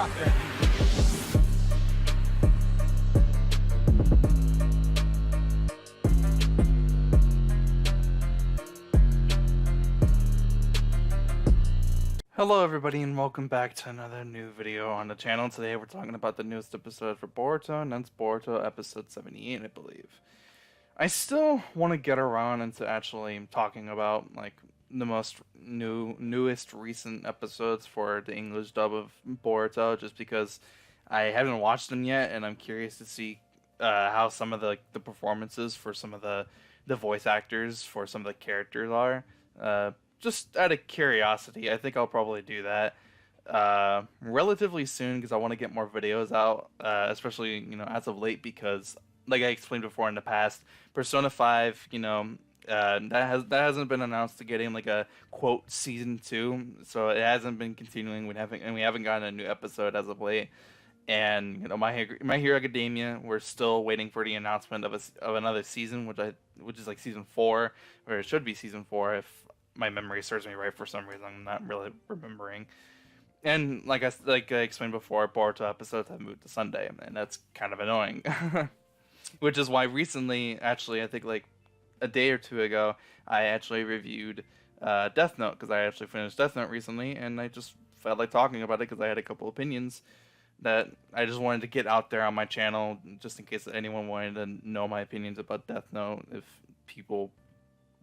rock that beat. Hello everybody and welcome back to another new video on the channel. Today we're talking about the newest episode for Boruto, and that's Boruto episode 78, I believe. I still want to get around into actually talking about like the newest recent episodes for the English dub of Boruto, just because I haven't watched them yet and I'm curious to see how some of the performances for some of the voice actors for some of the characters are. Just out of curiosity, I think I'll probably do that relatively soon because I want to get more videos out, especially as of late because, like I explained before in the past, Persona 5, that hasn't been announced to getting like a quote season 2, so it hasn't been continuing. We haven't gotten a new episode as of late. And My Hero Academia, we're still waiting for the announcement of another season, which is like season 4, or it should be season 4 if my memory serves me right. For some reason I'm not really remembering. And like I explained before, Boruto episodes have moved to Sunday, and that's kind of annoying. Which is why recently, actually, I think like a day or two ago, I actually reviewed Death Note, because I actually finished Death Note recently, and I just felt like talking about it because I had a couple opinions that I just wanted to get out there on my channel, just in case anyone wanted to know my opinions about Death Note, if people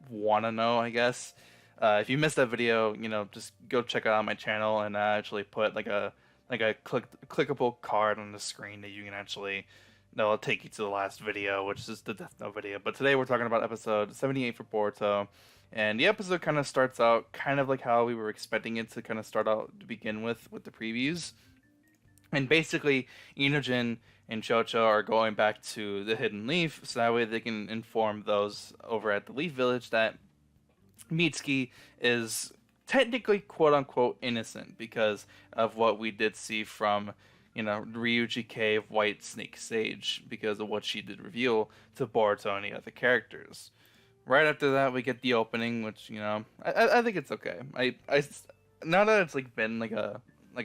want to know, I guess. If you missed that video, just go check it out on my channel, and I actually put like a clickable card on the screen that you can actually that'll take you to the last video, which is the Death Note video. But today we're talking about episode 78 for Boruto, and the episode kind of starts out kind of like how we were expecting it to kind of start out to begin with the previews. And basically, Inojin and Chocho are going back to the Hidden Leaf, so that way they can inform those over at the Leaf Village that Mitsuki is technically quote-unquote innocent because of what we did see from, Ryuji Cave, White Snake Sage, because of what she did reveal to Boruto and the other characters. Right after that, we get the opening, which, I think it's okay. I now that it's like been like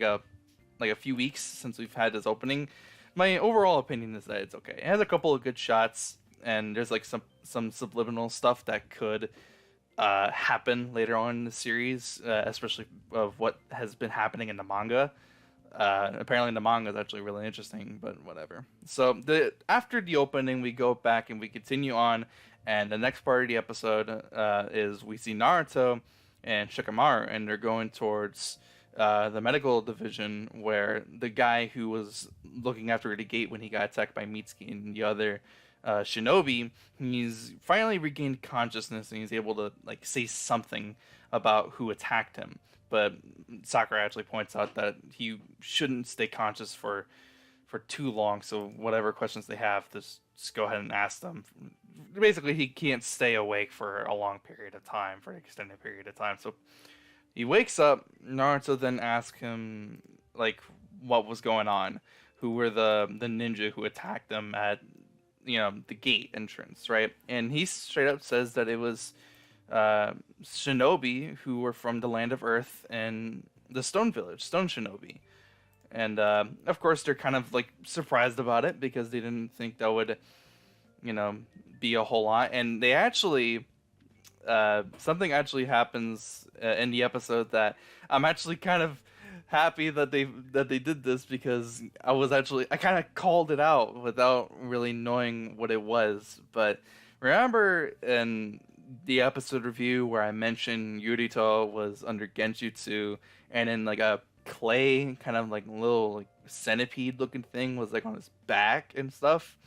a few weeks since we've had this opening, my overall opinion is that it's okay. It has a couple of good shots, and there's like some subliminal stuff that could happen later on in the series, especially of what has been happening in the manga. Apparently the manga is actually really interesting, but whatever. So after the opening, we go back and we continue on, and the next part of the episode is we see Naruto and Shikamaru, and they're going towards the medical division, where the guy who was looking after the gate when he got attacked by Mitsuki and the other shinobi, he's finally regained consciousness and he's able to like say something about who attacked him. But Sakura actually points out that he shouldn't stay conscious for too long, so whatever questions they have, just go ahead and ask them. Basically, he can't stay awake for a long period of time, for an extended period of time. So he wakes up. Naruto then asks him like what was going on, who were the ninja who attacked them at the gate entrance, right? And he straight up says that it was shinobi who were from the land of Earth and the Stone Village, Stone Shinobi. And of course they're kind of like surprised about it because they didn't think that would be a whole lot. And they actually something actually happens in the episode that I'm actually kind of happy that they did this, because I kind of called it out without really knowing what it was. But remember in the episode review where I mentioned Yurito was under Genjutsu, and in like a clay kind of like little like centipede looking thing was like on his back and stuff?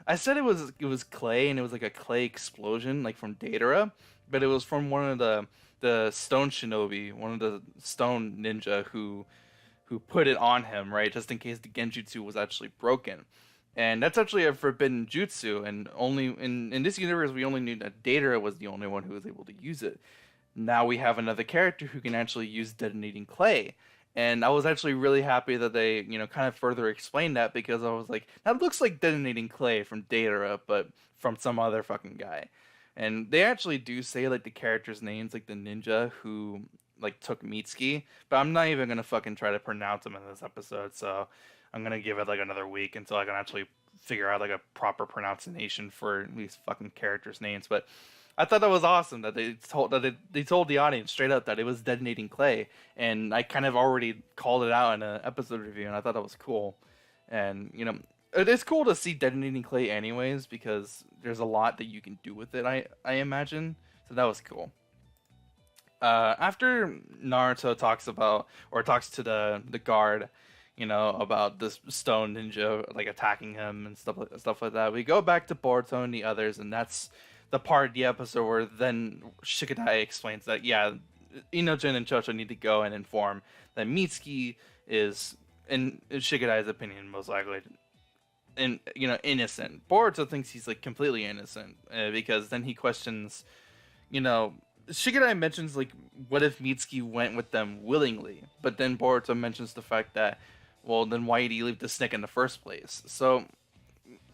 I said it was clay, and it was like a clay explosion like from Datara, but it was from one of the stone shinobi, one of the stone ninja who put it on him, right, just in case the genjutsu was actually broken. And that's actually a forbidden jutsu, and only in this universe we only knew that Datara was the only one who was able to use it. Now we have another character who can actually use detonating clay. And I was actually really happy that they, kind of further explained that, because I was like, that looks like detonating clay from Datara, but from some other fucking guy. And they actually do say like the characters' names, like the ninja who like took Mitsuki, but I'm not even gonna fucking try to pronounce them in this episode. So I'm gonna give it like another week until I can actually figure out like a proper pronunciation for these fucking characters' names. But I thought that was awesome that they told the audience straight up that it was detonating clay, and I kind of already called it out in an episode review, and I thought that was cool. And it is cool to see detonating clay anyways, because there's a lot that you can do with it. I imagine, so that was cool. After Naruto talks to the guard, about this stone ninja like attacking him and stuff like that. We go back to Boruto and the others, and that's the part of the episode where then Shikadai explains that Inojin and Chocho need to go and inform that Mitsuki is, in Shikadai's opinion, most likely innocent. Boruto thinks he's like completely innocent, because then he questions, Shikadai mentions like, what if Mitsuki went with them willingly? But then Boruto mentions the fact that, well, then why did he leave the snake in the first place? So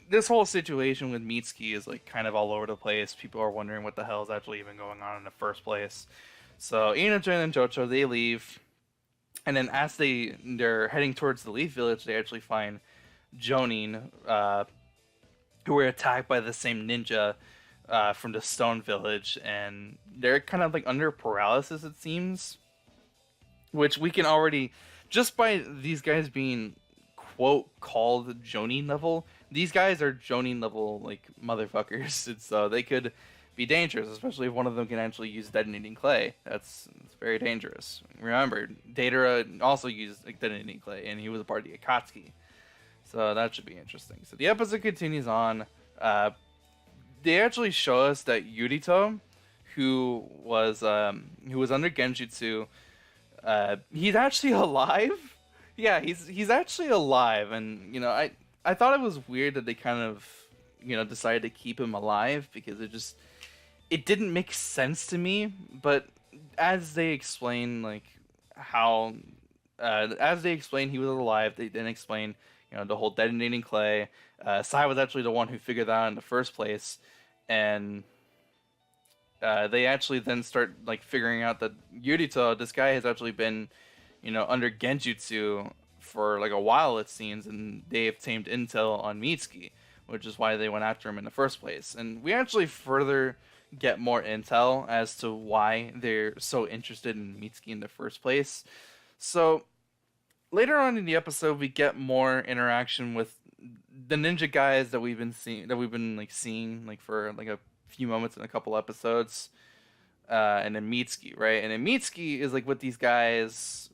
this whole situation with Mitsuki is like kind of all over the place. People are wondering what the hell is actually even going on in the first place. So Inojin and Chocho, they leave, and then as they're heading towards the Leaf Village, they actually find Jonin, who were attacked by the same ninja from the Stone Village, and they're kind of like under paralysis, it seems, which we can already, just by these guys being quote called Jonin level, these guys are Jonin level like motherfuckers, and so they could be dangerous, especially if one of them can actually use detonating clay. It's very dangerous. Remember, Datara also used like detonating clay, and he was a part of the Akatsuki, so that should be interesting. So the episode continues on. They actually show us that Yurito, who was under Genjutsu, he's actually alive. Yeah, he's actually alive, and I thought it was weird that they kind of decided to keep him alive, because it didn't make sense to me. But as they explain like how as they explain he was alive, they then explain the whole detonating clay. Sai was actually the one who figured that out in the first place, and they actually then start like figuring out that Yurito, this guy, has actually been under Genjutsu for like a while, it seems, and they obtained intel on Mitsuki, which is why they went after him in the first place. And we actually further get more intel as to why they're so interested in Mitsuki in the first place. So later on in the episode, we get more interaction with the ninja guys that we've been seeing for like a few moments in a couple episodes, and then Mitsuki, right? And then Mitsuki is like with these guys,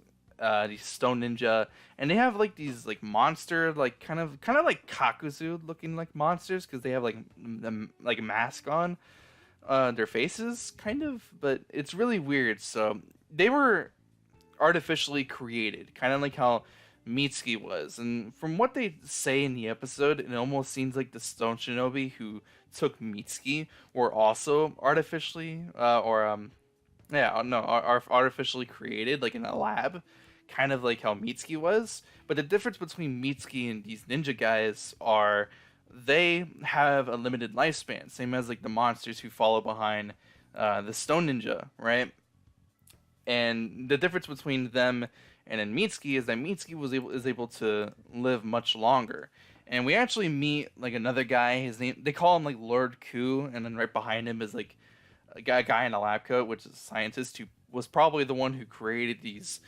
these stone ninja, and they have like these like monster, like kind of like Kakuzu looking like monsters, because they have like a mask on their faces, kind of, but it's really weird. So they were artificially created, kind of like how Mitsuki was. And from what they say in the episode, it almost seems like the stone shinobi who took Mitsuki were also artificially artificially created, like in a lab, kind of like how Mitsuki was. But the difference between Mitsuki and these ninja guys are they have a limited lifespan, same as like the monsters who follow behind the stone ninja, right? And the difference between them and then Mitsuki is that Mitsuki is able to live much longer. And we actually meet like another guy. His name, they call him like Lord Ku, and then right behind him is like a guy in a lab coat, which is a scientist who was probably the one who created these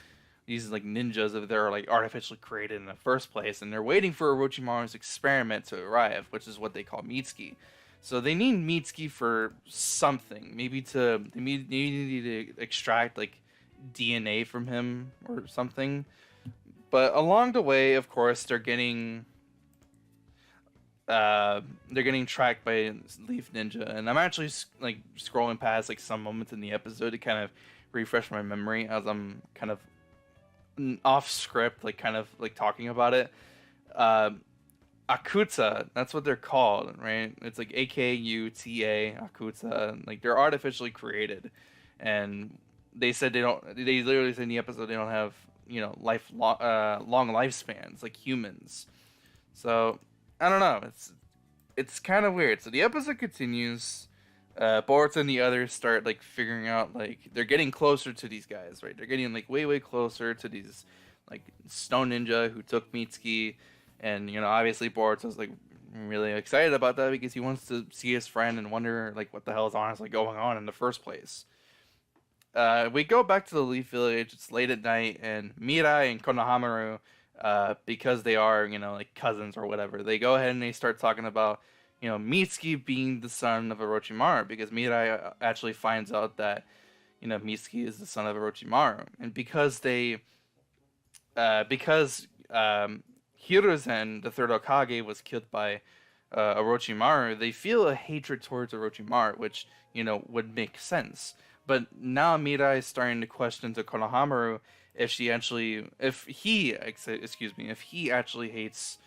like ninjas that are like artificially created in the first place, and they're waiting for Orochimaru's experiment to arrive, which is what they call Mitsuki. So they need Mitsuki for something, maybe they need to extract like DNA from him or something. But along the way, of course, they're getting tracked by Leaf Ninja, and I'm actually like scrolling past like some moments in the episode to kind of refresh my memory as I'm kind of off script, like kind of like talking about it. Akuta, that's what they're called, right? It's like Akuta, Akuta. Like they're artificially created, and they said they literally said in the episode they don't have long lifespans like humans. So I don't know. It's kind of weird. So the episode continues. Boruto and the others start like figuring out like they're getting closer to these guys, right? They're getting like way closer to these like stone ninja who took Mitsuki, and obviously Boruto's like really excited about that because he wants to see his friend and wonder like what the hell is honestly going on in the first place. We go back to the Leaf Village. It's late at night, and Mirai and Konohamaru, because they are like cousins or whatever, they go ahead and they start talking about Mitsuki being the son of Orochimaru, because Mirai actually finds out that Mitsuki is the son of Orochimaru, and because Hiruzen, the third Hokage, was killed by Orochimaru, they feel a hatred towards Orochimaru, which would make sense. But now Mirai is starting to question to Konohamaru if he actually hates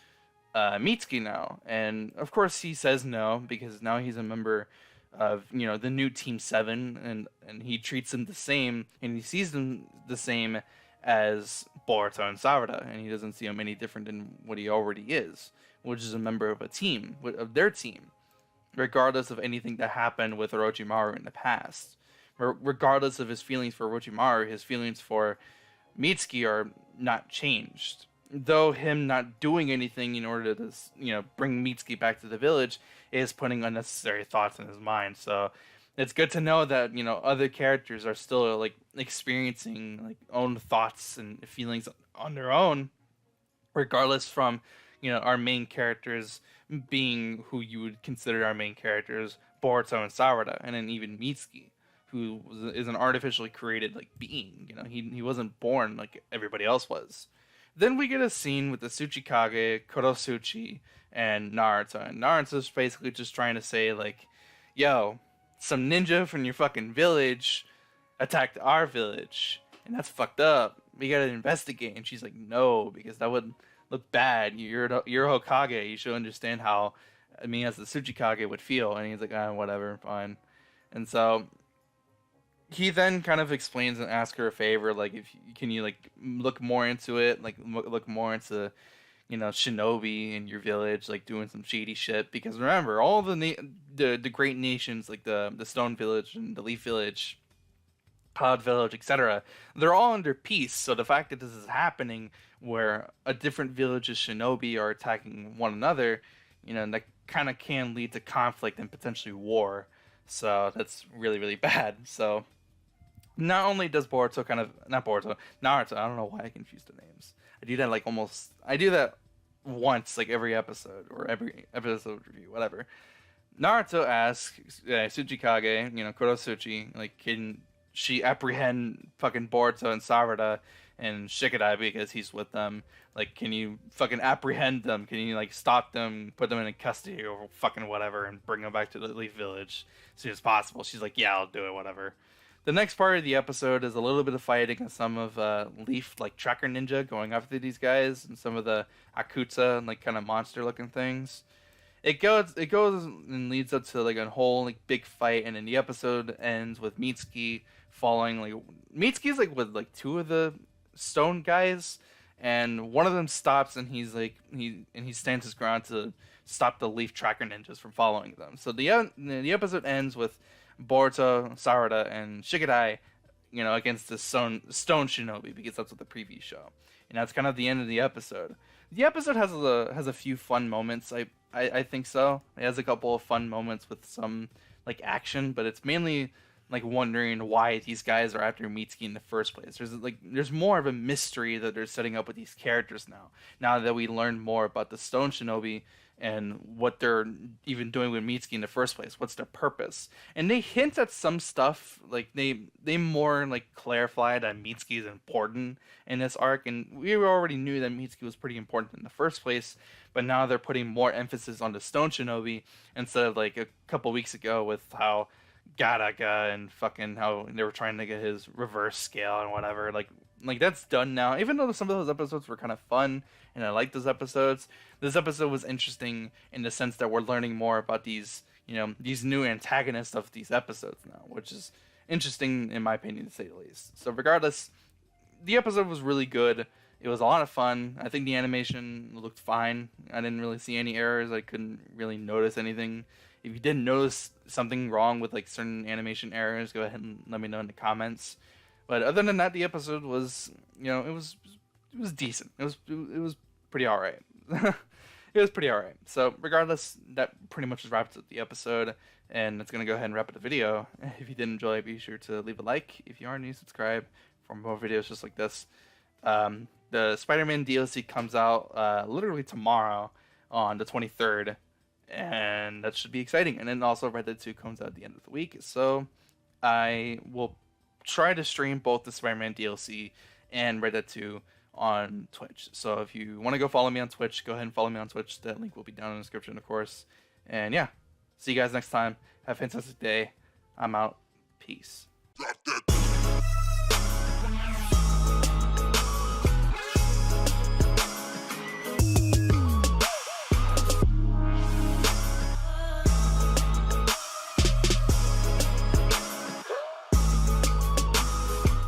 Mitsuki now, and of course he says no because now he's a member of the new Team 7, and he treats them the same, and he sees them the same as Boruto and Sarada, and he doesn't see them any different than what he already is, which is a member of of their team, regardless of anything that happened with Orochimaru in the past. Regardless of his feelings for Orochimaru, his feelings for Mitsuki are not changed. Though him not doing anything in order to bring Mitsuki back to the village is putting unnecessary thoughts in his mind. So it's good to know that other characters are still like experiencing like own thoughts and feelings on their own, regardless from our main characters being who you would consider our main characters, Boruto and Sarada, and then even Mitsuki, who is an artificially created like being. He wasn't born like everybody else was. Then we get a scene with the Tsuchikage, Kurosuchi, and Naruto. And Naruto's basically just trying to say like, yo, some ninja from your fucking village attacked our village, and that's fucked up. We gotta investigate. And she's like, no, because that would look bad. You're Hokage. You should understand how me as the Tsuchikage would feel. And he's like, whatever, fine. And so he then kind of explains and asks her a favor, like, can you like look more into it, like look more into shinobi in your village, like doing some shady shit, because remember all the great nations like the Stone Village and the Leaf Village, Cloud Village, etc., they're all under peace. So the fact that this is happening where a different village's shinobi are attacking one another, that kind of can lead to conflict and potentially war. So that's really bad. So not only does Naruto, I don't know why I confused the names. I do that once, like every episode or every episode review, whatever. Naruto asks Tsuchikage, Kurosuchi, like, can she apprehend fucking Boruto and Sarada and Shikadai because he's with them? Like, can you fucking apprehend them? Can you like stop them, put them in custody or fucking whatever, and bring them back to the Leaf Village as soon as possible? She's like, yeah, I'll do it, whatever. The next part of the episode is a little bit of fighting and some of Leaf like tracker ninja going after these guys and some of the Akutsa and like kind of monster looking things. It goes and leads up to like a whole like big fight, and then the episode ends with Mitsuki following like Mitsuki's like with like two of the stone guys, and one of them stops and he stands his ground to stop the Leaf tracker ninjas from following them. So the episode ends with Boruto, Sarada, and Shikadai, against the stone shinobi, because that's what the preview show. And that's kind of the end of the episode. The episode has a few fun moments. I think so. It has a couple of fun moments with some like action, but it's mainly like wondering why these guys are after Mitsuki in the first place. There's more of a mystery that they're setting up with these characters now. Now that we learn more about the Stone Shinobi and what they're even doing with Mitsuki in the first place, what's their purpose? And they hint at some stuff, like they more like clarify that Mitsuki is important in this arc, and we already knew that Mitsuki was pretty important in the first place, but now they're putting more emphasis on the Stone Shinobi instead of like a couple weeks ago with how Garaga and fucking how they were trying to get his reverse scale and whatever. Like that's done now. Even though some of those episodes were kind of fun and I like those episodes, this episode was interesting in the sense that we're learning more about these new antagonists of these episodes now, which is interesting in my opinion to say the least. So regardless, the episode was really good. It was a lot of fun. I think the animation looked fine. I didn't really see any errors. I couldn't really notice anything If you didn't notice something wrong with like certain animation errors, go ahead and let me know in the comments. But other than that, the episode was, it was decent. It was pretty all right. It was pretty all right. So regardless, that pretty much wraps up the episode, and it's gonna go ahead and wrap up the video. If you did enjoy, be sure to leave a like. If you are new, subscribe for more videos just like this. The Spider-Man DLC comes out literally tomorrow on the 23rd, and that should be exciting. And then also Red Dead 2 comes out at the end of the week, so I will try to stream both the Spider-Man DLC and Red Dead 2 on Twitch. So if you want to go follow me on Twitch, go ahead and follow me on Twitch. That link will be down in the description, of course. And yeah, see you guys next time. Have a fantastic day. I'm out. Peace.